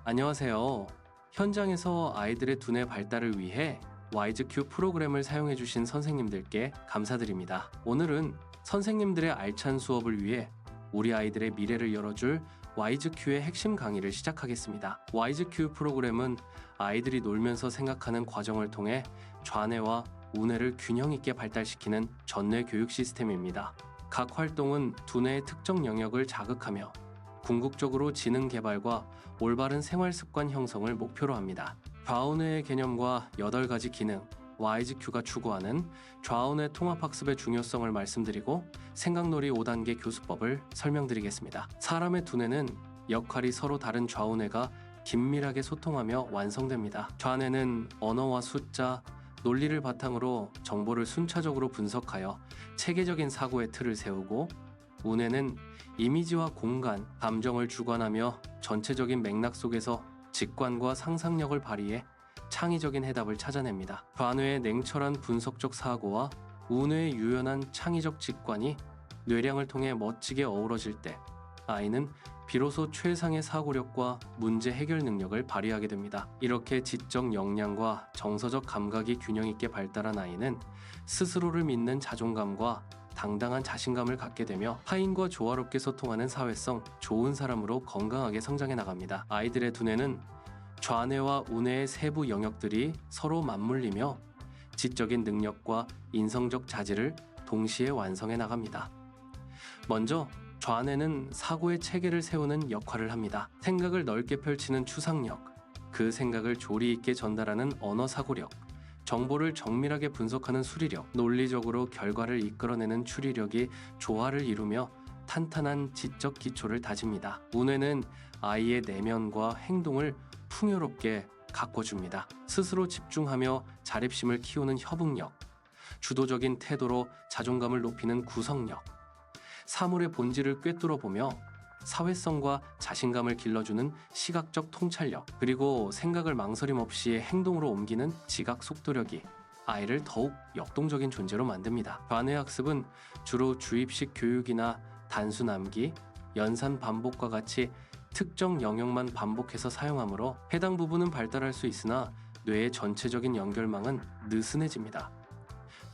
안녕하세요. 현장에서 아이들의 두뇌 발달을 위해 와이즈큐 프로그램을 사용해 주신 선생님들께 감사드립니다. 오늘은 선생님들의 알찬 수업을 위해 우리 아이들의 미래를 열어줄 와이즈큐의 핵심 강의를 시작하겠습니다. 와이즈큐 프로그램은 아이들이 놀면서 생각하는 과정을 통해 좌뇌와 우뇌를 균형 있게 발달시키는 전뇌 교육 시스템입니다. 각 활동은 두뇌의 특정 영역을 자극하며 궁극적으로 지능 개발과 올바른 생활 습관 형성을 목표로 합니다. 좌우뇌의 개념과 8가지 기능, 와이즈큐가 추구하는 좌우뇌 통합학습의 중요성을 말씀드리고 생각놀이 5단계 교수법을 설명드리겠습니다. 사람의 두뇌는 역할이 서로 다른 좌우뇌가 긴밀하게 소통하며 완성됩니다. 좌뇌는 언어와 숫자, 논리를 바탕으로 정보를 순차적으로 분석하여 체계적인 사고의 틀을 세우고, 우뇌는 이미지와 공간, 감정을 주관하며 전체적인 맥락 속에서 직관과 상상력을 발휘해 창의적인 해답을 찾아냅니다. 좌뇌의 냉철한 분석적 사고와 우뇌의 유연한 창의적 직관이 뇌량을 통해 멋지게 어우러질 때 아이는 비로소 최상의 사고력과 문제 해결 능력을 발휘하게 됩니다. 이렇게 지적 역량과 정서적 감각이 균형 있게 발달한 아이는 스스로를 믿는 자존감과 당당한 자신감을 갖게 되며 타인과 조화롭게 소통하는 사회성 좋은 사람으로 건강하게 성장해 나갑니다. 아이들의 두뇌는 좌뇌와 우뇌의 세부 영역들이 서로 맞물리며 지적인 능력과 인성적 자질을 동시에 완성해 나갑니다. 먼저 좌뇌는 사고의 체계를 세우는 역할을 합니다. 생각을 넓게 펼치는 추상력, 그 생각을 조리 있게 전달하는 언어 사고력, 정보를 정밀하게 분석하는 수리력, 논리적으로 결과를 이끌어내는 추리력이 조화를 이루며 탄탄한 지적 기초를 다집니다. 우뇌는 아이의 내면과 행동을 풍요롭게 가꿔줍니다. 스스로 집중하며 자립심을 키우는 협응력, 주도적인 태도로 자존감을 높이는 구성력, 사물의 본질을 꿰뚫어보며 사회성과 자신감을 길러주는 시각적 통찰력, 그리고 생각을 망설임 없이 행동으로 옮기는 지각 속도력이 아이를 더욱 역동적인 존재로 만듭니다. 좌뇌 학습은 주로 주입식 교육이나 단순 암기, 연산 반복과 같이 특정 영역만 반복해서 사용하므로 해당 부분은 발달할 수 있으나 뇌의 전체적인 연결망은 느슨해집니다.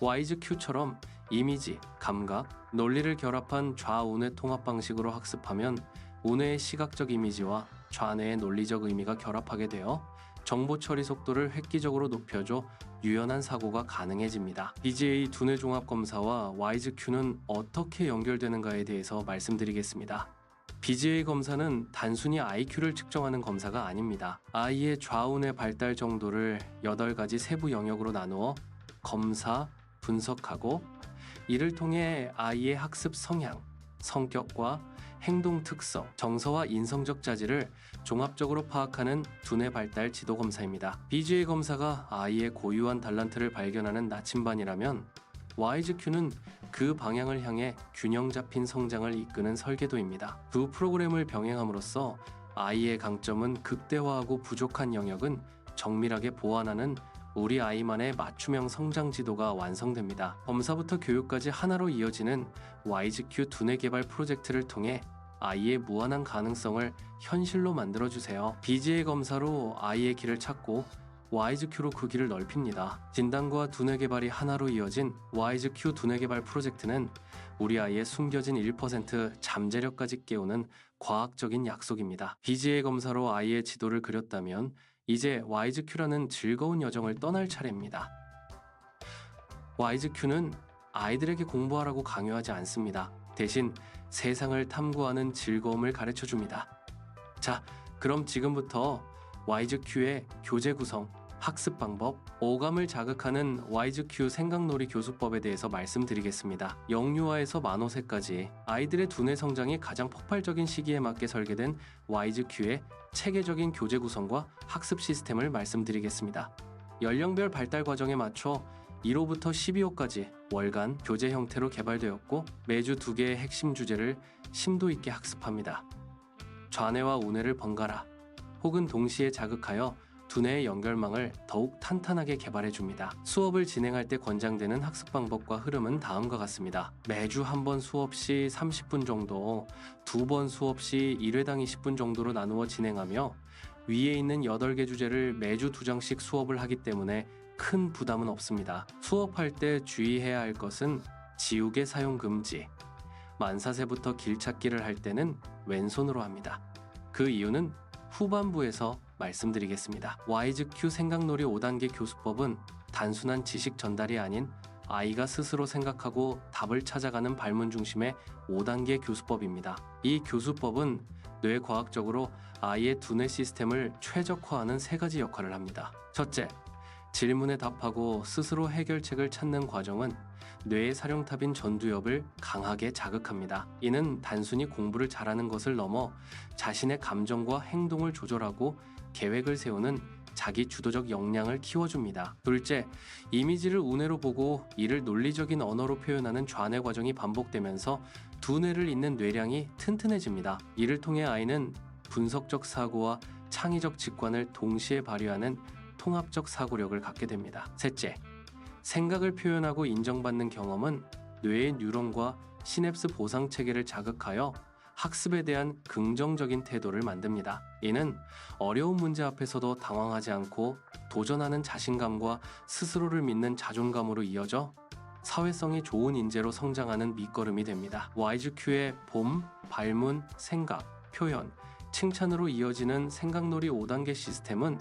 와이즈큐처럼 이미지, 감각, 논리를 결합한 좌우뇌 통합 방식으로 학습하면 우뇌의 시각적 이미지와 좌뇌의 논리적 의미가 결합하게 되어 정보 처리 속도를 획기적으로 높여줘 유연한 사고가 가능해집니다. BGA 두뇌 종합 검사와 와이즈큐는 어떻게 연결되는가에 대해서 말씀드리겠습니다. BGA 검사는 단순히 IQ를 측정하는 검사가 아닙니다. 아이의 좌우뇌 발달 정도를 8가지 세부 영역으로 나누어 검사, 분석하고 이를 통해 아이의 학습 성향, 성격과 행동 특성, 정서와 인성적 자질을 종합적으로 파악하는 두뇌 발달 지도 검사입니다. BGA 검사가 아이의 고유한 달란트를 발견하는 나침반이라면 와이즈큐는 그 방향을 향해 균형 잡힌 성장을 이끄는 설계도입니다. 두 프로그램을 병행함으로써 아이의 강점은 극대화하고 부족한 영역은 정밀하게 보완하는 우리 아이만의 맞춤형 성장 지도가 완성됩니다. 검사부터 교육까지 하나로 이어지는 와이즈큐 두뇌 개발 프로젝트를 통해 아이의 무한한 가능성을 현실로 만들어주세요. BGA 검사로 아이의 길을 찾고 와이즈큐로 그 길을 넓힙니다. 진단과 두뇌 개발이 하나로 이어진 와이즈큐 두뇌 개발 프로젝트는 우리 아이의 숨겨진 1% 잠재력까지 깨우는 과학적인 약속입니다. BGA 검사로 아이의 지도를 그렸다면 이제 와이즈큐라는 즐거운 여정을 떠날 차례입니다. 와이즈큐는 아이들에게 공부하라고 강요하지 않습니다. 대신 세상을 탐구하는 즐거움을 가르쳐줍니다. 자, 그럼 지금부터 와이즈큐의 교재 구성, 학습 방법, 오감을 자극하는 와이즈큐 생각놀이 교수법에 대해서 말씀드리겠습니다. 영유아에서 만호세까지 아이들의 두뇌 성장이 가장 폭발적인 시기에 맞게 설계된 와이즈큐의 체계적인 교재 구성과 학습 시스템을 말씀드리겠습니다. 연령별 발달 과정에 맞춰 1호부터 12호까지 월간 교재 형태로 개발되었고 매주 2개의 핵심 주제를 심도 있게 학습합니다. 좌뇌와 우뇌를 번갈아 혹은 동시에 자극하여 두뇌의 연결망을 더욱 탄탄하게 개발해줍니다. 수업을 진행할 때 권장되는 학습 방법과 흐름은 다음과 같습니다. 매주 한 번 수업 시 30분 정도, 2번 수업 시 1회당 20분 정도로 나누어 진행하며 위에 있는 8개 주제를 매주 2장씩 수업을 하기 때문에 큰 부담은 없습니다. 수업할 때 주의해야 할 것은 지우개 사용 금지. 만사세부터 길찾기를 할 때는 왼손으로 합니다. 그 이유는 후반부에서 말씀드리겠습니다. 와이즈큐 생각놀이 5단계 교수법은 단순한 지식 전달이 아닌 아이가 스스로 생각하고 답을 찾아가는 발문 중심의 5단계 교수법입니다. 이 교수법은 뇌과학적으로 아이의 두뇌 시스템을 최적화하는 3가지 역할을 합니다. 첫째, 질문에 답하고 스스로 해결책을 찾는 과정은 뇌의 사령탑인 전두엽을 강하게 자극합니다. 이는 단순히 공부를 잘하는 것을 넘어 자신의 감정과 행동을 조절하고 계획을 세우는 자기 주도적 역량을 키워줍니다. 둘째, 이미지를 우뇌로 보고 이를 논리적인 언어로 표현하는 좌뇌 과정이 반복되면서 두뇌를 잇는 뇌량이 튼튼해집니다. 이를 통해 아이는 분석적 사고와 창의적 직관을 동시에 발휘하는 통합적 사고력을 갖게 됩니다. 셋째, 생각을 표현하고 인정받는 경험은 뇌의 뉴런과 시냅스 보상 체계를 자극하여 학습에 대한 긍정적인 태도를 만듭니다. 이는 어려운 문제 앞에서도 당황하지 않고 도전하는 자신감과 스스로를 믿는 자존감으로 이어져 사회성이 좋은 인재로 성장하는 밑거름이 됩니다. 와이즈큐의 봄, 발문, 생각, 표현, 칭찬으로 이어지는 생각놀이 5단계 시스템은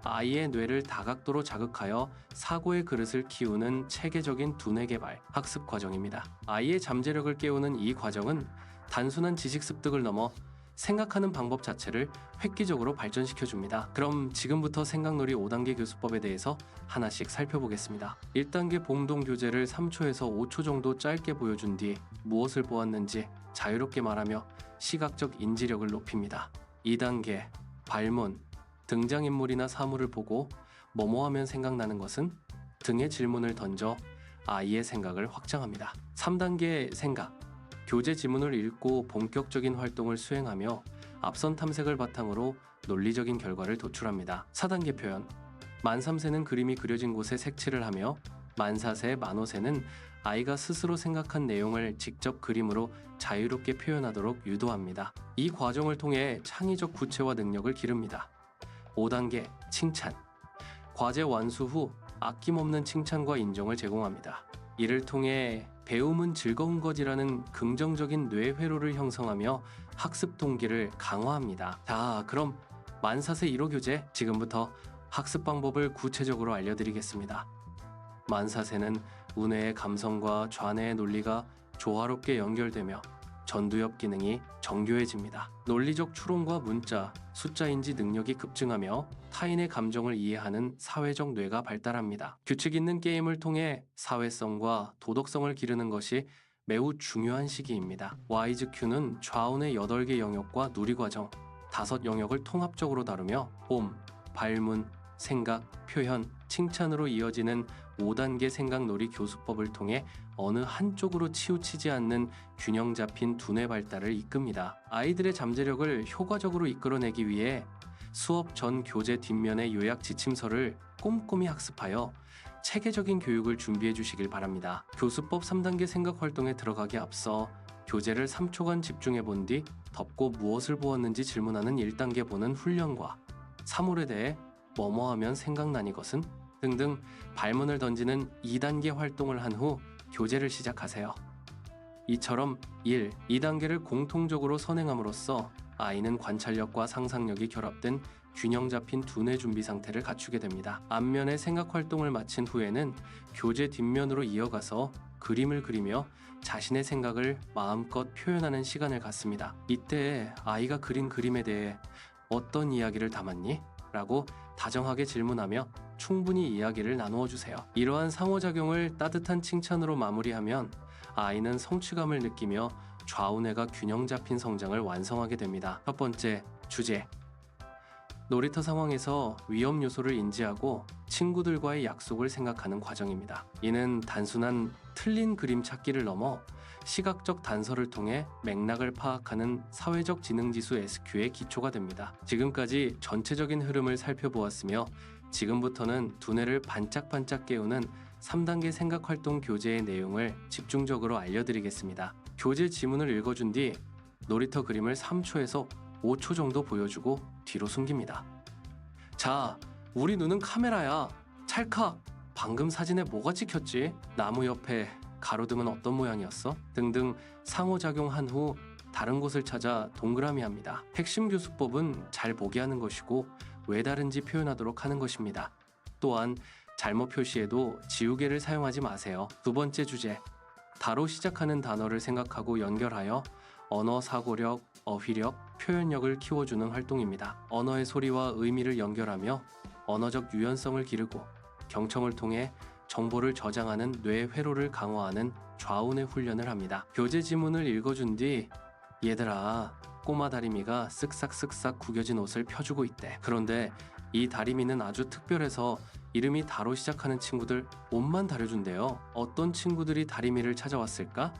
아이의 뇌를 다각도로 자극하여 사고의 그릇을 키우는 체계적인 두뇌 개발, 학습 과정입니다. 아이의 잠재력을 깨우는 이 과정은 단순한 지식 습득을 넘어 생각하는 방법 자체를 획기적으로 발전시켜줍니다. 그럼 지금부터 생각놀이 5단계 교수법에 대해서 하나씩 살펴보겠습니다. 1단계 봉동 교재를 3초에서 5초 정도 짧게 보여준 뒤 무엇을 보았는지 자유롭게 말하며 시각적 인지력을 높입니다. 2단계 발문, 등장인물이나 사물을 보고 뭐뭐 하면 생각나는 것은 등의 질문을 던져 아이의 생각을 확장합니다. 3단계 생각, 교재 지문을 읽고 본격적인 활동을 수행하며 앞선 탐색을 바탕으로 논리적인 결과를 도출합니다. 4단계 표현, 만3세는 그림이 그려진 곳에 색칠을 하며 만4세, 만5세는 아이가 스스로 생각한 내용을 직접 그림으로 자유롭게 표현하도록 유도합니다. 이 과정을 통해 창의적 구체화 능력을 기릅니다. 5단계 칭찬, 과제 완수 후 아낌없는 칭찬과 인정을 제공합니다. 이를 통해 배움은 즐거운 것이라는 긍정적인 뇌 회로를 형성하며 학습 동기를 강화합니다. 자, 그럼 만4세 1호 교재 지금부터 학습 방법을 구체적으로 알려드리겠습니다. 만4세는 우뇌의 감성과 좌뇌의 논리가 조화롭게 연결되며 전두엽 기능이 정교해집니다. 논리적 추론과 문자, 숫자 인지 능력이 급증하며 타인의 감정을 이해하는 사회적 뇌가 발달합니다. 규칙 있는 게임을 통해 사회성과 도덕성을 기르는 것이 매우 중요한 시기입니다. 와이즈큐는 좌우뇌 8개 영역과 누리과정, 5 영역을 통합적으로 다루며 봄, 발문, 생각, 표현, 칭찬으로 이어지는 5단계 생각놀이 교수법을 통해 어느 한쪽으로 치우치지 않는 균형 잡힌 두뇌 발달을 이끕니다. 아이들의 잠재력을 효과적으로 이끌어내기 위해 수업 전 교재 뒷면의 요약 지침서를 꼼꼼히 학습하여 체계적인 교육을 준비해 주시길 바랍니다. 교수법 3단계 생각 활동에 들어가기 앞서 교재를 3초간 집중해 본 뒤 덮고 무엇을 보았는지 질문하는 1단계 보는 훈련과 사물에 대해 뭐뭐 하면 생각나니 것은 등등 발문을 던지는 2단계 활동을 한 후 교재를 시작하세요. 이처럼 1, 2단계를 공통적으로 선행함으로써 아이는 관찰력과 상상력이 결합된 균형 잡힌 두뇌 준비 상태를 갖추게 됩니다. 앞면의 생각 활동을 마친 후에는 교재 뒷면으로 이어가서 그림을 그리며 자신의 생각을 마음껏 표현하는 시간을 갖습니다. 이때 아이가 그린 그림에 대해 어떤 이야기를 담았니? 라고 다정하게 질문하며 충분히 이야기를 나누어 주세요. 이러한 상호작용을 따뜻한 칭찬으로 마무리하면 아이는 성취감을 느끼며 좌우뇌가 균형 잡힌 성장을 완성하게 됩니다. 첫 번째, 주제. 놀이터 상황에서 위험 요소를 인지하고 친구들과의 약속을 생각하는 과정입니다. 이는 단순한 틀린 그림 찾기를 넘어 시각적 단서를 통해 맥락을 파악하는 사회적 지능지수 SQ의 기초가 됩니다. 지금까지 전체적인 흐름을 살펴보았으며 지금부터는 두뇌를 반짝반짝 깨우는 3단계 생각활동 교재의 내용을 집중적으로 알려드리겠습니다. 교재 지문을 읽어준 뒤 놀이터 그림을 3초에서 5초 정도 보여주고 뒤로 숨깁니다. 자, 우리 눈은 카메라야. 찰칵. 방금 사진에 뭐가 찍혔지? 나무 옆에 가로등은 어떤 모양이었어? 등등 상호작용한 후 다른 곳을 찾아 동그라미 합니다. 핵심 교수법은 잘 보게 하는 것이고 왜 다른지 표현하도록 하는 것입니다. 또한 잘못 표시해도 지우개를 사용하지 마세요. 두 번째 주제, 다로 시작하는 단어를 생각하고 연결하여 언어 사고력, 어휘력, 표현력을 키워주는 활동입니다. 언어의 소리와 의미를 연결하며 언어적 유연성을 기르고 경청을 통해 정보를 저장하는 뇌 회로를 강화하는 좌우뇌 훈련을 합니다. 교재 지문을 읽어준 뒤 얘들아, 꼬마 다리미가 쓱싹쓱싹 구겨진 옷을 펴주고 있대. 그런데 이 다리미는 아주 특별해서 이름이 다로 시작하는 친구들 옷만 다려준대요. 어떤 친구들이 다리미를 찾아왔을까?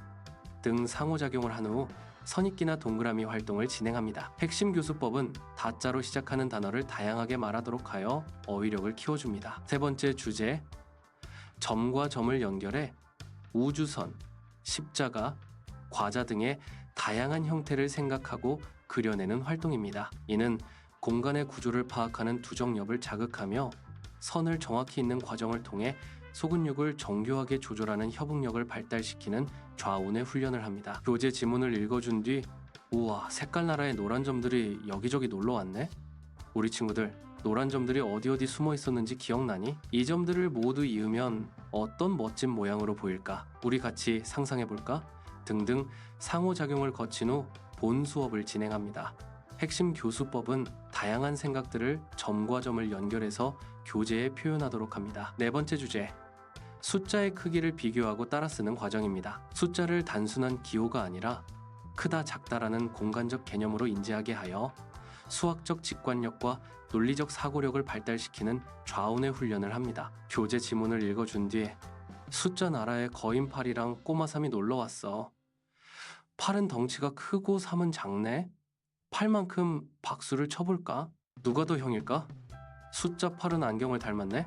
등 상호작용을 한 후 선입기나 동그라미 활동을 진행합니다. 핵심 교수법은 다자로 시작하는 단어를 다양하게 말하도록 하여 어휘력을 키워줍니다. 세 번째 주제, 점과 점을 연결해 우주선, 십자가, 과자 등의 다양한 형태를 생각하고 그려내는 활동입니다. 이는 공간의 구조를 파악하는 두정엽을 자극하며 선을 정확히 잇는 과정을 통해 소근육을 정교하게 조절하는 협응력을 발달시키는 좌우뇌 훈련을 합니다. 교재 지문을 읽어준 뒤 우와, 색깔 나라의 노란 점들이 여기저기 놀러 왔네? 우리 친구들, 노란 점들이 어디 숨어 있었는지 기억나니? 이 점들을 모두 이으면 어떤 멋진 모양으로 보일까? 우리 같이 상상해볼까? 등등 상호작용을 거친 후 본 수업을 진행합니다. 핵심 교수법은 다양한 생각들을 점과 점을 연결해서 교재에 표현하도록 합니다. 네 번째 주제, 숫자의 크기를 비교하고 따라 쓰는 과정입니다. 숫자를 단순한 기호가 아니라 크다 작다라는 공간적 개념으로 인지하게 하여 수학적 직관력과 논리적 사고력을 발달시키는 좌우뇌 훈련을 합니다. 교재 지문을 읽어준 뒤에 숫자 나라에 거인팔이랑 꼬마삼이 놀러왔어. 팔은 덩치가 크고 삼은 작네? 팔만큼 박수를 쳐볼까? 누가 더 형일까? 숫자 8은 안경을 닮았네?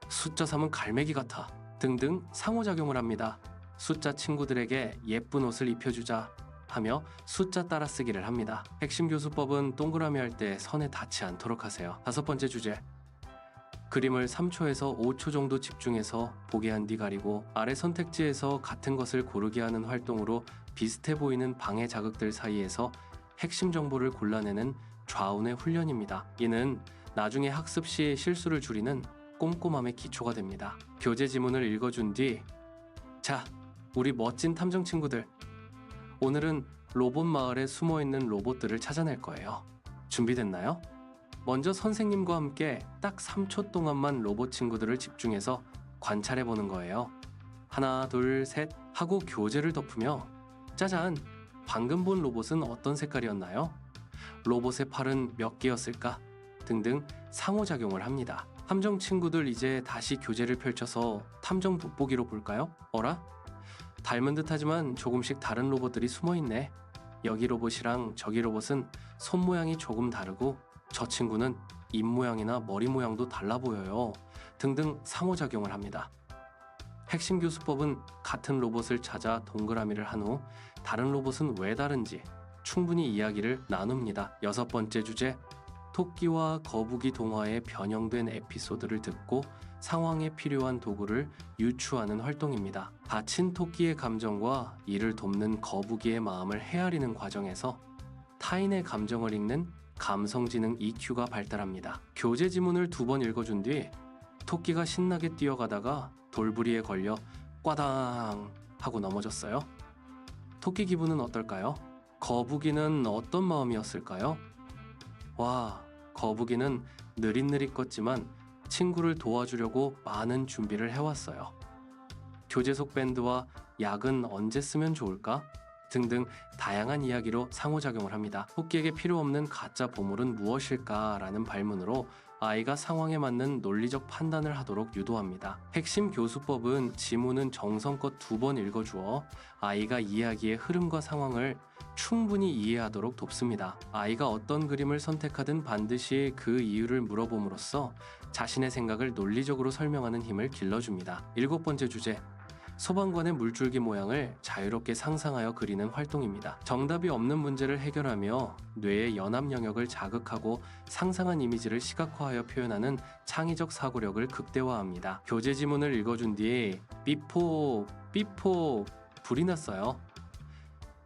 숫자 3은 갈매기 같아. 등등 상호작용을 합니다. 숫자 친구들에게 예쁜 옷을 입혀주자 하며 숫자 따라쓰기를 합니다. 핵심 교수법은 동그라미 할 때 선에 닿지 않도록 하세요. 다섯 번째 주제, 그림을 3초에서 5초 정도 집중해서 보게 한 뒤 가리고 아래 선택지에서 같은 것을 고르게 하는 활동으로 비슷해 보이는 방해 자극들 사이에서 핵심 정보를 골라내는 좌우뇌 훈련입니다. 이는 나중에 학습 시 실수를 줄이는 꼼꼼함의 기초가 됩니다. 교재 지문을 읽어준 뒤 자, 우리 멋진 탐정 친구들, 오늘은 로봇 마을에 숨어있는 로봇들을 찾아낼 거예요. 준비됐나요? 먼저 선생님과 함께 딱 3초 동안만 로봇 친구들을 집중해서 관찰해보는 거예요. 하나, 둘, 셋 하고 교재를 덮으며 짜잔! 방금 본 로봇은 어떤 색깔이었나요? 로봇의 팔은 몇 개였을까? 등등 상호작용을 합니다. 탐정 친구들, 이제 다시 교재를 펼쳐서 탐정 돋보기로 볼까요? 어라? 닮은 듯하지만 조금씩 다른 로봇들이 숨어있네. 여기 로봇이랑 저기 로봇은 손 모양이 조금 다르고 저 친구는 입 모양이나 머리 모양도 달라 보여요. 등등 상호작용을 합니다. 핵심 교수법은 같은 로봇을 찾아 동그라미를 한 후 다른 로봇은 왜 다른지 충분히 이야기를 나눕니다. 여섯 번째 주제, 토끼와 거북이 동화의 변형된 에피소드를 듣고 상황에 필요한 도구를 유추하는 활동입니다. 다친 토끼의 감정과 이를 돕는 거북이의 마음을 헤아리는 과정에서 타인의 감정을 읽는 감성지능 EQ가 발달합니다. 교재 지문을 2번 읽어준 뒤 토끼가 신나게 뛰어가다가 돌부리에 걸려 꽈당 하고 넘어졌어요. 토끼 기분은 어떨까요? 거북이는 어떤 마음이었을까요? 와, 거북이는 느릿느릿 친구를 도와주려고 많은 준비를 해왔어요. 교재 속 밴드와 약은 언제 쓰면 좋을까? 등등 다양한 이야기로 상호작용을 합니다. 토끼에게 필요 없는 가짜 보물은 무엇일까? 라는 발문으로 아이가 상황에 맞는 논리적 판단을 하도록 유도합니다. 핵심 교수법은 지문은 정성껏 2번 읽어주어 아이가 이야기의 흐름과 상황을 충분히 이해하도록 돕습니다. 아이가 어떤 그림을 선택하든 반드시 그 이유를 물어봄으로써 자신의 생각을 논리적으로 설명하는 힘을 길러줍니다. 7번째 주제, 소방관의 물줄기 모양을 자유롭게 상상하여 그리는 활동입니다. 정답이 없는 문제를 해결하며 뇌의 연합 영역을 자극하고 상상한 이미지를 시각화하여 표현하는 창의적 사고력을 극대화합니다. 교재 지문을 읽어준 뒤 삐폭 불이 났어요.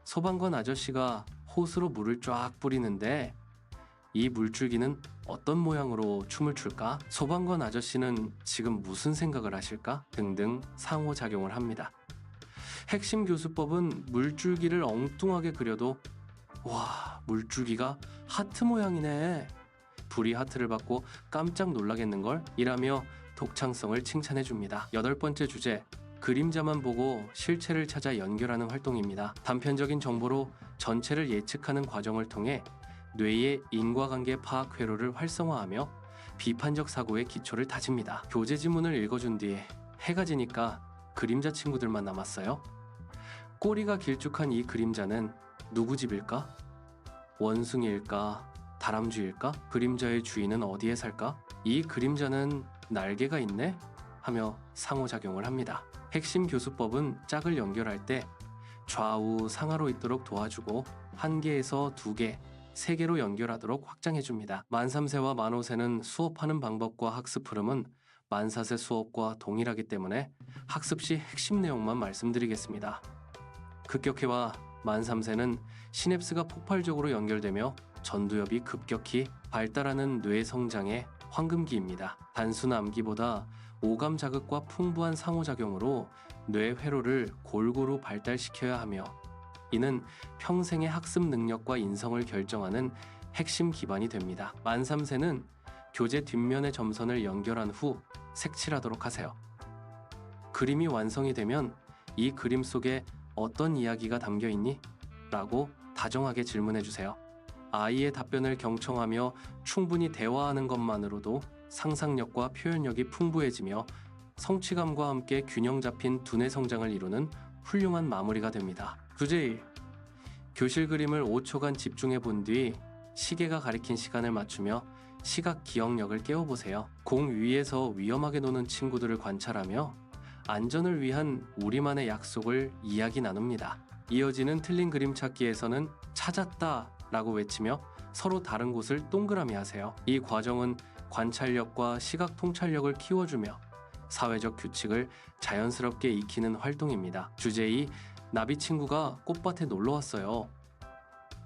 소방관 아저씨가 호스로 물을 쫙 뿌리는데 이 물줄기는 어떤 모양으로 춤을 출까? 소방관 아저씨는 지금 무슨 생각을 하실까? 등등 상호작용을 합니다. 핵심 교수법은 물줄기를 엉뚱하게 그려도 와, 물줄기가 하트 모양이네. 불이 하트를 받고 깜짝 놀라겠는걸? 이라며 독창성을 칭찬해줍니다. 8번째 주제, 그림자만 보고 실체를 찾아 연결하는 활동입니다. 단편적인 정보로 전체를 예측하는 과정을 통해 뇌의 인과관계 파악 회로를 활성화하며 비판적 사고의 기초를 다집니다. 교재 지문을 읽어준 뒤 해가 지니까 그림자 친구들만 남았어요. 꼬리가 길쭉한 이 그림자는 누구 집일까? 원숭이일까? 다람쥐일까? 그림자의 주인은 어디에 살까? 이 그림자는 날개가 있네? 하며 상호작용을 합니다. 핵심 교수법은 짝을 연결할 때 좌우 상하로 있도록 도와주고 1개에서 2개, 3개로 연결하도록 확장해줍니다. 만3세와 만5세는 수업하는 방법과 학습 흐름은 만4세 수업과 동일하기 때문에 학습 시 핵심 내용만 말씀드리겠습니다. 급격해와 만3세는 시냅스가 폭발적으로 연결되며 전두엽이 급격히 발달하는 뇌 성장의 황금기입니다. 단순 암기보다 오감 자극과 풍부한 상호작용으로 뇌 회로를 골고루 발달시켜야 하며 이는 평생의 학습 능력과 인성을 결정하는 핵심 기반이 됩니다. 만3세는 교재 뒷면의 점선을 연결한 후 색칠하도록 하세요. 그림이 완성이 되면 이 그림 속에 어떤 이야기가 담겨 있니? 라고 다정하게 질문해 주세요. 아이의 답변을 경청하며 충분히 대화하는 것만으로도 상상력과 표현력이 풍부해지며 성취감과 함께 균형 잡힌 두뇌 성장을 이루는 훌륭한 마무리가 됩니다. 주제 1. 교실 그림을 5초간 집중해 본 뒤 시계가 가리킨 시간을 맞추며 시각 기억력을 깨워보세요. 공 위에서 위험하게 노는 친구들을 관찰하며 안전을 위한 우리만의 약속을 이야기 나눕니다. 이어지는 틀린 그림 찾기에서는 찾았다 라고 외치며 서로 다른 곳을 동그라미 하세요. 이 과정은 관찰력과 시각 통찰력을 키워주며 사회적 규칙을 자연스럽게 익히는 활동입니다. 주제 2. 나비 친구가 꽃밭에 놀러 왔어요.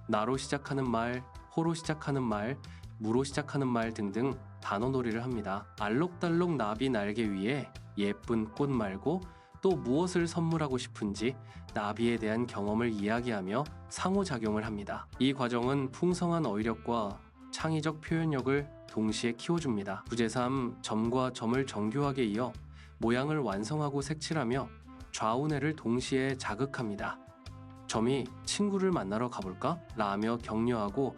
나로 시작하는 말, 호로 시작하는 말, 무로 시작하는 말 등등 단어놀이를 합니다. 알록달록 나비 날개 위에 예쁜 꽃 말고 또 무엇을 선물하고 싶은지 나비에 대한 경험을 이야기하며 상호작용을 합니다. 이 과정은 풍성한 어휘력과 창의적 표현력을 동시에 키워줍니다. 주제 3. 점과 점을 정교하게 이어 모양을 완성하고 색칠하며 좌우뇌를 동시에 자극합니다. 점이 친구를 만나러 가볼까? 라며 격려하고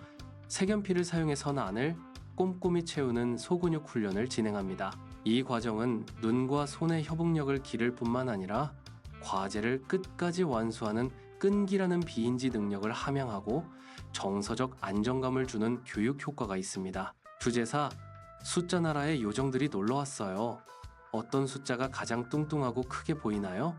색연필을 사용해 선 안을 꼼꼼히 채우는 소근육 훈련을 진행합니다. 이 과정은 눈과 손의 협응력을 기를 뿐만 아니라 과제를 끝까지 완수하는 끈기라는 비인지 능력을 함양하고 정서적 안정감을 주는 교육 효과가 있습니다. 주제 4. 숫자 나라의 요정들이 놀러 왔어요. 어떤 숫자가 가장 뚱뚱하고 크게 보이나요?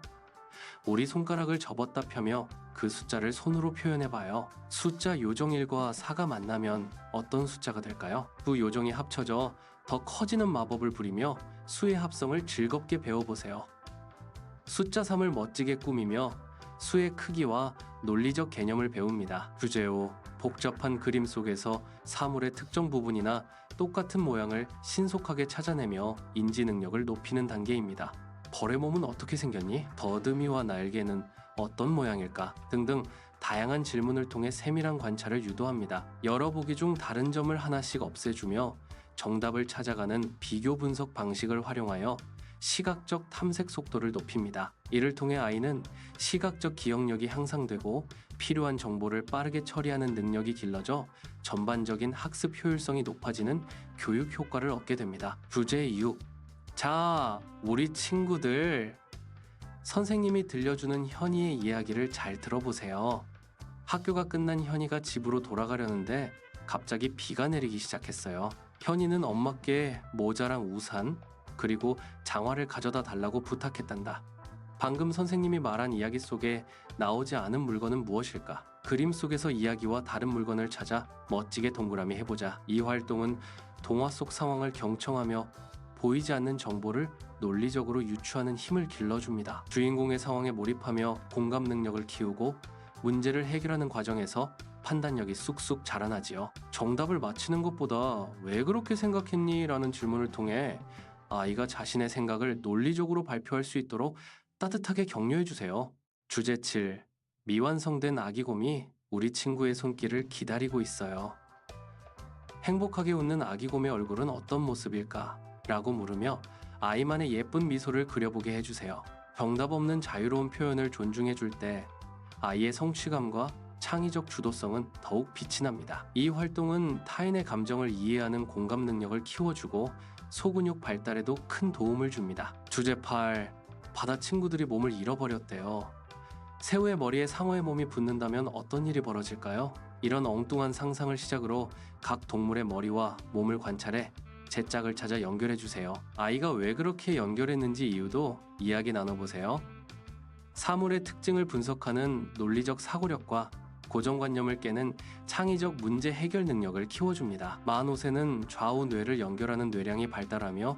우리 손가락을 접었다 펴며 그 숫자를 손으로 표현해봐요. 숫자 요정 1과 4가 만나면 어떤 숫자가 될까요? 두 요정이 합쳐져 더 커지는 마법을 부리며 수의 합성을 즐겁게 배워보세요. 숫자 3을 멋지게 꾸미며 수의 크기와 논리적 개념을 배웁니다. 주제 5. 복잡한 그림 속에서 사물의 특정 부분이나 똑같은 모양을 신속하게 찾아내며 인지 능력을 높이는 단계입니다. 벌의 몸은 어떻게 생겼니? 더듬이와 날개는 어떤 모양일까? 등등 다양한 질문을 통해 세밀한 관찰을 유도합니다. 여러 보기 중 다른 점을 하나씩 없애주며 정답을 찾아가는 비교 분석 방식을 활용하여 시각적 탐색 속도를 높입니다. 이를 통해 아이는 시각적 기억력이 향상되고 필요한 정보를 빠르게 처리하는 능력이 길러져 전반적인 학습 효율성이 높아지는 교육 효과를 얻게 됩니다. 주제 6. 자, 우리 친구들, 선생님이 들려주는 현이의 이야기를 잘 들어보세요. 학교가 끝난 현이가 집으로 돌아가려는데 갑자기 비가 내리기 시작했어요. 현이는 엄마께 모자랑 우산 그리고 장화를 가져다 달라고 부탁했단다. 방금 선생님이 말한 이야기 속에 나오지 않은 물건은 무엇일까? 그림 속에서 이야기와 다른 물건을 찾아 멋지게 동그라미 해보자. 이 활동은 동화 속 상황을 경청하며 보이지 않는 정보를 논리적으로 유추하는 힘을 길러줍니다. 주인공의 상황에 몰입하며 공감 능력을 키우고 문제를 해결하는 과정에서 판단력이 쑥쑥 자라나지요. 정답을 맞히는 것보다 왜 그렇게 생각했니? 라는 질문을 통해 아이가 자신의 생각을 논리적으로 발표할 수 있도록 따뜻하게 격려해 주세요. 주제 7. 미완성된 아기곰이 우리 친구의 손길을 기다리고 있어요. 행복하게 웃는 아기곰의 얼굴은 어떤 모습일까? 라고 물으며 아이만의 예쁜 미소를 그려보게 해주세요. 정답 없는 자유로운 표현을 존중해 줄 때 아이의 성취감과 창의적 주도성은 더욱 빛이 납니다. 이 활동은 타인의 감정을 이해하는 공감 능력을 키워주고 소근육 발달에도 큰 도움을 줍니다. 주제 8. 바다 친구들이 몸을 잃어버렸대요. 새우의 머리에 상어의 몸이 붙는다면 어떤 일이 벌어질까요? 이런 엉뚱한 상상을 시작으로 각 동물의 머리와 몸을 관찰해 제 짝을 찾아 연결해 주세요. 아이가 왜 그렇게 연결했는지 이유도 이야기 나눠보세요. 사물의 특징을 분석하는 논리적 사고력과 고정관념을 깨는 창의적 문제 해결 능력을 키워줍니다. 만 5세는 좌우 뇌를 연결하는 뇌량이 발달하며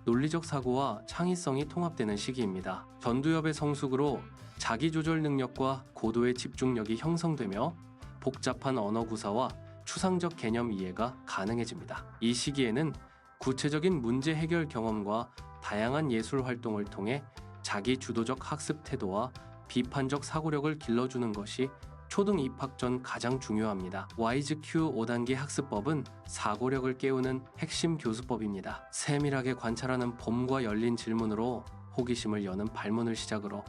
논리적 사고와 창의성이 통합되는 시기입니다. 전두엽의 성숙으로 자기조절 능력과 고도의 집중력이 형성되며 복잡한 언어 구사와 추상적 개념 이해가 가능해집니다. 이 시기에는 구체적인 문제 해결 경험과 다양한 예술 활동을 통해 자기 주도적 학습 태도와 비판적 사고력을 길러주는 것이 초등 입학 전 가장 중요합니다. WISE-Q 5단계 학습법은 사고력을 깨우는 핵심 교수법입니다. 세밀하게 관찰하는 봄과 열린 질문으로 호기심을 여는 발문을 시작으로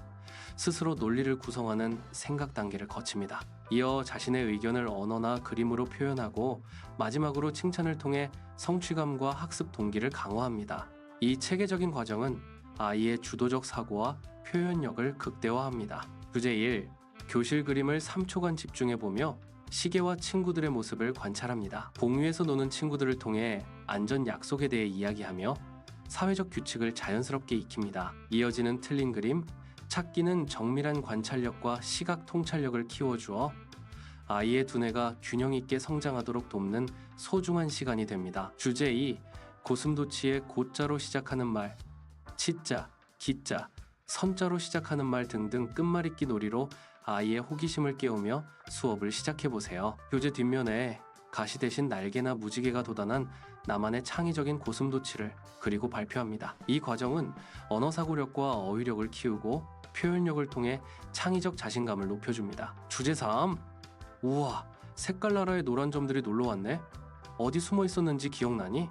스스로 논리를 구성하는 생각 단계를 거칩니다. 이어 자신의 의견을 언어나 그림으로 표현하고 마지막으로 칭찬을 통해 성취감과 학습 동기를 강화합니다. 이 체계적인 과정은 아이의 주도적 사고와 표현력을 극대화합니다. 주제 1. 교실 그림을 3초간 집중해보며 시계와 친구들의 모습을 관찰합니다. 공유에서 노는 친구들을 통해 안전 약속에 대해 이야기하며 사회적 규칙을 자연스럽게 익힙니다. 이어지는 틀린 그림, 찾기는 정밀한 관찰력과 시각 통찰력을 키워주어 아이의 두뇌가 균형 있게 성장하도록 돕는 소중한 시간이 됩니다. 주제 2. 고슴도치의 고자로 시작하는 말, 치자, 기자, 선자로 시작하는 말 등등 끝말잇기 놀이로 아이의 호기심을 깨우며 수업을 시작해보세요. 교재 뒷면에 가시 대신 날개나 무지개가 돋아난 나만의 창의적인 고슴도치를 그리고 발표합니다. 이 과정은 언어 사고력과 어휘력을 키우고 표현력을 통해 창의적 자신감을 높여줍니다. 주제 3. 우와, 색깔 나라의 노란 점들이 놀러왔네. 어디 숨어 있었는지 기억나니?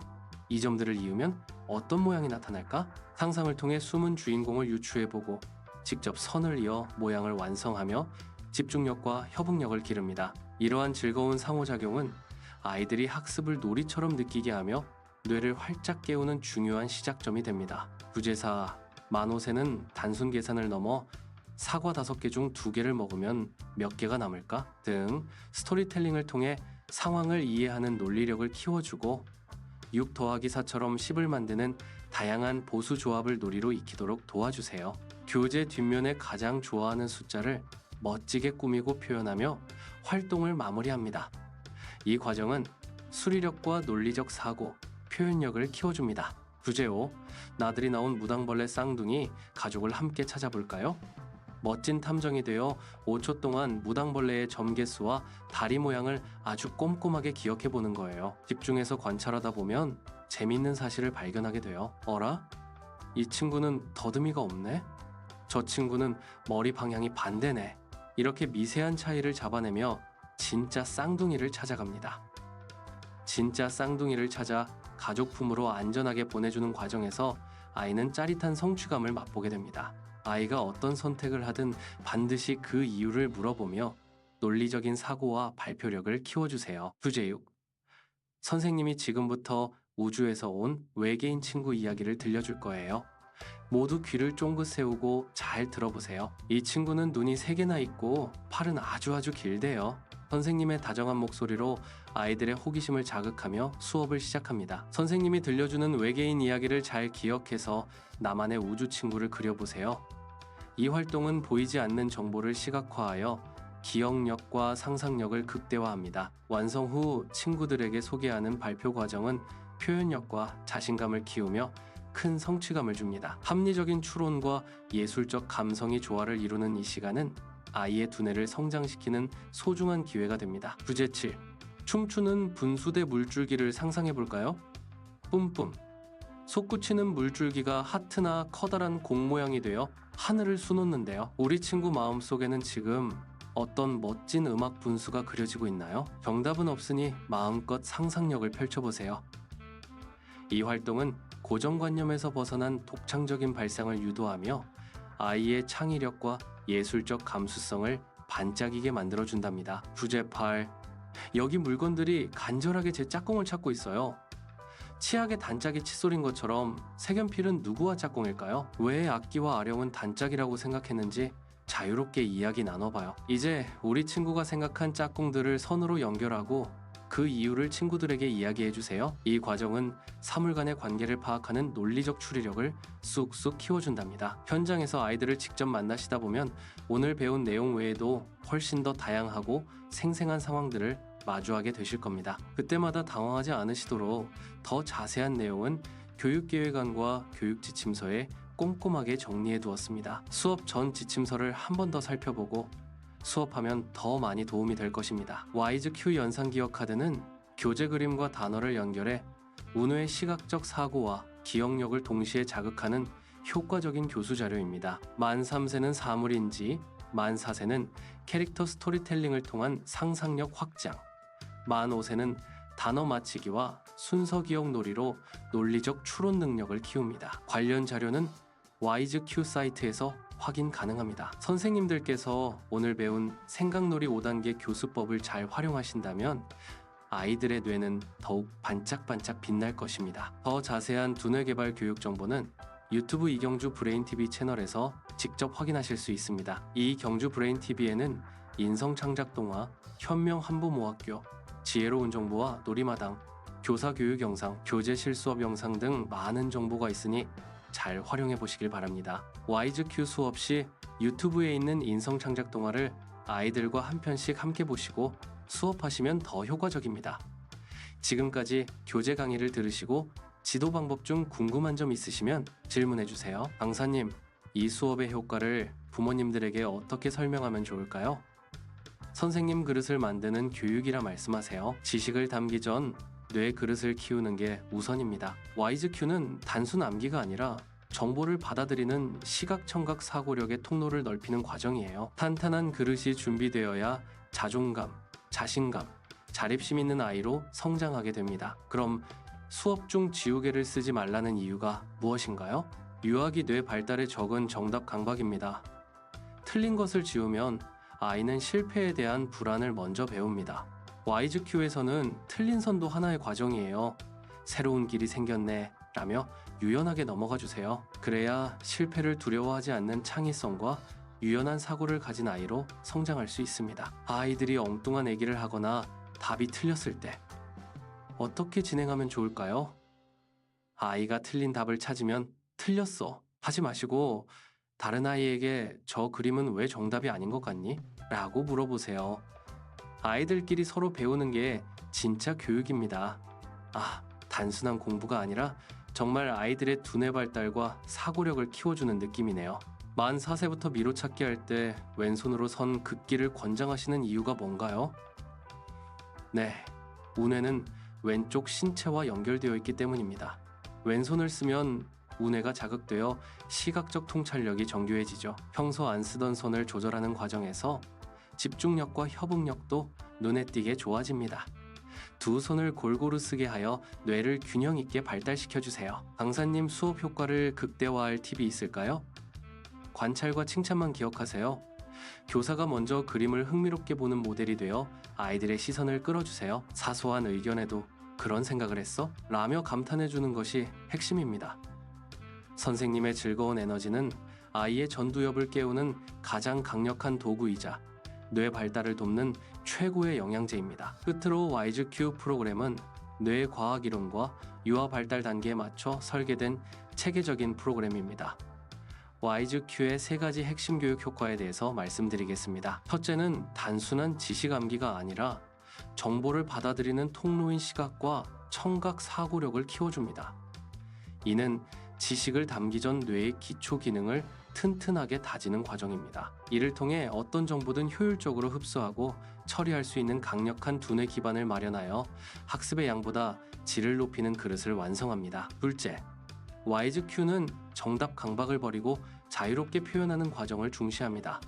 이 점들을 이으면 어떤 모양이 나타날까? 상상을 통해 숨은 주인공을 유추해보고 직접 선을 이어 모양을 완성하며 집중력과 협응력을 기릅니다. 이러한 즐거운 상호작용은 아이들이 학습을 놀이처럼 느끼게 하며 뇌를 활짝 깨우는 중요한 시작점이 됩니다. 주제 4. 만 5세는 단순 계산을 넘어 사과 5개 중 2개를 먹으면 몇 개가 남을까? 등 스토리텔링을 통해 상황을 이해하는 논리력을 키워주고 6 더하기 4처럼 10을 만드는 다양한 보수 조합을 놀이로 익히도록 도와주세요. 교재 뒷면에 가장 좋아하는 숫자를 멋지게 꾸미고 표현하며 활동을 마무리합니다. 이 과정은 수리력과 논리적 사고, 표현력을 키워줍니다. 주제 5. 나들이 나온 무당벌레 쌍둥이 가족을 함께 찾아볼까요? 멋진 탐정이 되어 5초 동안 무당벌레의 점 개수와 다리 모양을 아주 꼼꼼하게 기억해보는 거예요. 집중해서 관찰하다 보면 재밌는 사실을 발견하게 돼요. 어라? 이 친구는 더듬이가 없네? 저 친구는 머리 방향이 반대네. 이렇게 미세한 차이를 잡아내며 진짜 쌍둥이를 찾아갑니다. 진짜 쌍둥이를 찾아 가족품으로 안전하게 보내주는 과정에서 아이는 짜릿한 성취감을 맛보게 됩니다. 아이가 어떤 선택을 하든 반드시 그 이유를 물어보며 논리적인 사고와 발표력을 키워주세요. 주제 6. 선생님이 지금부터 우주에서 온 외계인 친구 이야기를 들려줄 거예요. 모두 귀를 쫑긋 세우고 잘 들어보세요. 이 친구는 눈이 3개나 있고 팔은 아주 길대요. 선생님의 다정한 목소리로 아이들의 호기심을 자극하며 수업을 시작합니다. 선생님이 들려주는 외계인 이야기를 잘 기억해서 나만의 우주 친구를 그려보세요. 이 활동은 보이지 않는 정보를 시각화하여 기억력과 상상력을 극대화합니다. 완성 후 친구들에게 소개하는 발표 과정은 표현력과 자신감을 키우며 큰 성취감을 줍니다. 합리적인 추론과 예술적 감성이 조화를 이루는 이 시간은 아이의 두뇌를 성장시키는 소중한 기회가 됩니다. 주제 7. 춤추는 분수대 물줄기를 상상해 볼까요? 뿜뿜. 솟구치는 물줄기가 하트나 커다란 공 모양이 되어 하늘을 수놓는데요. 우리 친구 마음속에는 지금 어떤 멋진 음악 분수가 그려지고 있나요? 정답은 없으니 마음껏 상상력을 펼쳐보세요. 이 활동은 고정관념에서 벗어난 독창적인 발상을 유도하며 아이의 창의력과 예술적 감수성을 반짝이게 만들어준답니다. 주제 8. 여기 물건들이 간절하게 제 짝꿍을 찾고 있어요. 치약의 단짝이 칫솔인 것처럼 색연필은 누구와 짝꿍일까요? 왜 악기와 아령은 단짝이라고 생각했는지 자유롭게 이야기 나눠봐요. 이제 우리 친구가 생각한 짝꿍들을 선으로 연결하고 그 이유를 친구들에게 이야기해주세요. 이 과정은 사물 간의 관계를 파악하는 논리적 추리력을 쑥쑥 키워준답니다. 현장에서 아이들을 직접 만나시다 보면 오늘 배운 내용 외에도 훨씬 더 다양하고 생생한 상황들을 마주하게 되실 겁니다. 그때마다 당황하지 않으시도록 더 자세한 내용은 교육계획안과 교육지침서에 꼼꼼하게 정리해 두었습니다. 수업 전 지침서를 한 번 더 살펴보고 수업하면 더 많이 도움이 될 것입니다. 와이즈큐 연상기억 카드는 교재 그림과 단어를 연결해 운우의 시각적 사고와 기억력을 동시에 자극하는 효과적인 교수 자료입니다. 만 3세는 사물인지, 만 4세는 캐릭터 스토리텔링을 통한 상상력 확장, 만 5세는 단어 맞히기와 순서 기억 놀이로 논리적 추론 능력을 키웁니다. 관련 자료는 와이즈큐 사이트에서 확인 가능합니다. 선생님들께서 오늘 배운 생각놀이 5단계 교수법을 잘 활용하신다면 아이들의 뇌는 더욱 반짝반짝 빛날 것입니다. 더 자세한 두뇌 개발 교육 정보는 유튜브 이경주 브레인TV 채널에서 직접 확인하실 수 있습니다. 이 경주 브레인TV에는 인성창작동화, 현명 한부모학교, 지혜로운 정보와 놀이마당, 교사 교육 영상, 교재 실수업 영상 등 많은 정보가 있으니 잘 활용해 보시길 바랍니다. 와이즈큐 수업 시 유튜브에 있는 인성창작 동화를 아이들과 한 편씩 함께 보시고 수업하시면 더 효과적입니다. 지금까지 교재 강의를 들으시고 지도 방법 중 궁금한 점 있으시면 질문해 주세요. 강사님, 이 수업의 효과를 부모님들에게 어떻게 설명하면 좋을까요? 선생님 그릇을 만드는 교육이라 말씀하세요. 지식을 담기 전 뇌 그릇을 키우는 게 우선입니다. 와이즈큐는 단순 암기가 아니라 정보를 받아들이는 시각청각 사고력의 통로를 넓히는 과정이에요. 탄탄한 그릇이 준비되어야 자존감, 자신감, 자립심 있는 아이로 성장하게 됩니다. 그럼 수업 중 지우개를 쓰지 말라는 이유가 무엇인가요? 유아기 뇌 발달에 적은 정답 강박입니다. 틀린 것을 지우면 아이는 실패에 대한 불안을 먼저 배웁니다. 와이즈큐에서는 틀린 선도 하나의 과정이에요. 새로운 길이 생겼네 라며 유연하게 넘어가 주세요. 그래야 실패를 두려워하지 않는 창의성과 유연한 사고를 가진 아이로 성장할 수 있습니다. 아이들이 엉뚱한 얘기를 하거나 답이 틀렸을 때 어떻게 진행하면 좋을까요? 아이가 틀린 답을 찾으면 틀렸어 하지 마시고 다른 아이에게 저 그림은 왜 정답이 아닌 것 같니? 라고 물어보세요. 아이들끼리 서로 배우는 게 진짜 교육입니다. 단순한 공부가 아니라 정말 아이들의 두뇌 발달과 사고력을 키워주는 느낌이네요. 만 4세부터 미로 찾기 할 때 왼손으로 선 긋기를 권장하시는 이유가 뭔가요? 네, 우뇌는 왼쪽 신체와 연결되어 있기 때문입니다. 왼손을 쓰면 우뇌가 자극되어 시각적 통찰력이 정교해지죠. 평소 안 쓰던 손을 조절하는 과정에서 집중력과 협응력도 눈에 띄게 좋아집니다. 두 손을 골고루 쓰게 하여 뇌를 균형 있게 발달시켜주세요. 강사님 수업 효과를 극대화할 팁이 있을까요? 관찰과 칭찬만 기억하세요. 교사가 먼저 그림을 흥미롭게 보는 모델이 되어 아이들의 시선을 끌어주세요. 사소한 의견에도 그런 생각을 했어? 라며 감탄해주는 것이 핵심입니다. 선생님의 즐거운 에너지는 아이의 전두엽을 깨우는 가장 강력한 도구이자 뇌 발달을 돕는 최고의 영양제입니다. 끝으로 와이즈큐 프로그램은 뇌 과학 이론과 유아 발달 단계에 맞춰 설계된 체계적인 프로그램입니다. 와이즈큐의 3가지 핵심 교육 효과에 대해서 말씀드리겠습니다. 첫째는 단순한 지식 암기가 아니라 정보를 받아들이는 통로인 시각과 청각 사고력을 키워줍니다. 이는 지식을 담기 전 뇌의 기초 기능을 튼튼하게 다지는 과정입니다. 이를 통해 어떤 정보든 효율적으로 흡수하고 처리할 수 있는 강력한 두뇌 기반을 마련하여 학습의 양보다 질을 높이는 그릇을 완성합니다. 둘째, 와이즈큐는 정답 강박을 버리고 자유롭게 표현하는 과정을 중시합니다.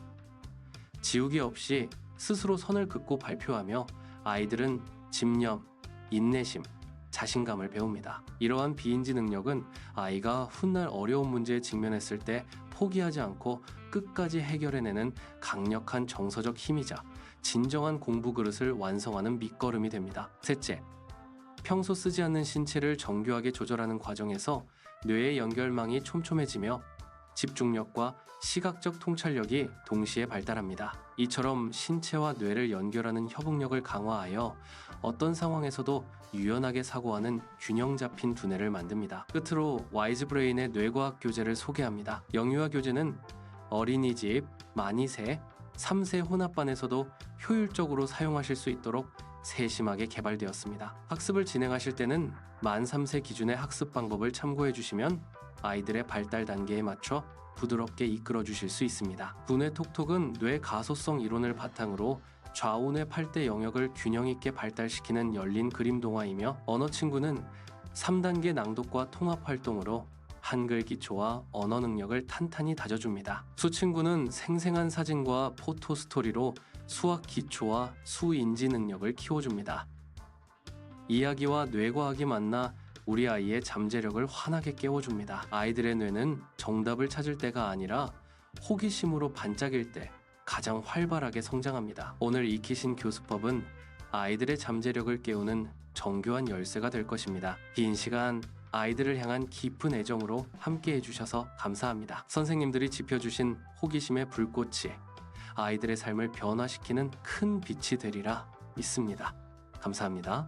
지우기 없이 스스로 선을 긋고 발표하며 아이들은 집념, 인내심, 자신감을 배웁니다. 이러한 비인지 능력은 아이가 훗날 어려운 문제에 직면했을 때 포기하지 않고 끝까지 해결해내는 강력한 정서적 힘이자 진정한 공부 그릇을 완성하는 밑거름이 됩니다. 셋째, 평소 쓰지 않는 신체를 정교하게 조절하는 과정에서 뇌의 연결망이 촘촘해지며 집중력과 시각적 통찰력이 동시에 발달합니다. 이처럼 신체와 뇌를 연결하는 협응력을 강화하여 어떤 상황에서도 유연하게 사고하는 균형 잡힌 두뇌를 만듭니다. 끝으로 와이즈 브레인의 뇌과학 교재를 소개합니다. 영유아 교재는 어린이집, 만이세, 3세 혼합반에서도 효율적으로 사용하실 수 있도록 세심하게 개발되었습니다. 학습을 진행하실 때는 만 3세 기준의 학습 방법을 참고해 주시면 아이들의 발달 단계에 맞춰 부드럽게 이끌어 주실 수 있습니다. 두뇌 톡톡은 뇌 가소성 이론을 바탕으로 좌우뇌 8대 영역을 균형 있게 발달시키는 열린 그림 동화이며 언어 친구는 3단계 낭독과 통합 활동으로 한글 기초와 언어 능력을 탄탄히 다져줍니다. 수친구는 생생한 사진과 포토 스토리로 수학 기초와 수인지 능력을 키워줍니다. 이야기와 뇌과학이 만나 우리 아이의 잠재력을 환하게 깨워줍니다. 아이들의 뇌는 정답을 찾을 때가 아니라 호기심으로 반짝일 때 가장 활발하게 성장합니다. 오늘 익히신 교수법은 아이들의 잠재력을 깨우는 정교한 열쇠가 될 것입니다. 긴 시간 아이들을 향한 깊은 애정으로 함께 해주셔서 감사합니다. 선생님들이 지펴주신 호기심의 불꽃이 아이들의 삶을 변화시키는 큰 빛이 되리라 믿습니다. 감사합니다.